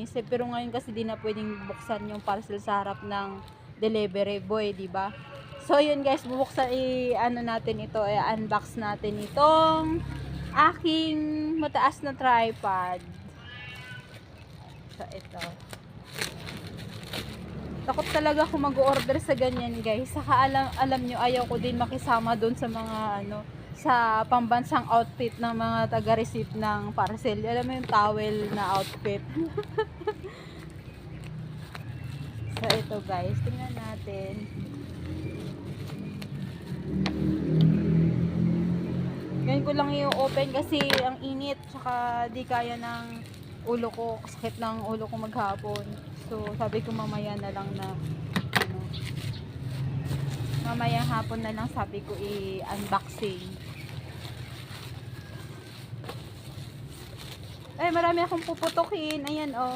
Pero ngayon kasi di na pwedeng buksan yung parcel sa harap ng delivery boy, di ba? So yun guys, bubuksan ano natin ito, unbox natin itong aking mataas na tripod. So ito. Takot talaga ako mag-order sa ganyan guys. Saka alam nyo, ayaw ko din makisama doon sa mga sa pambansang outfit ng mga taga-receive ng parcel. Alam mo yung towel na outfit. So ito guys, tingnan natin. Ngayon ko lang i-open kasi ang init, tsaka di kaya ng ulo ko, sakit ng ulo ko maghapon. So sabi ko mamaya na lang na mamaya hapon na lang sabi ko i-unboxing. Marami akong puputukin. Ayan oh.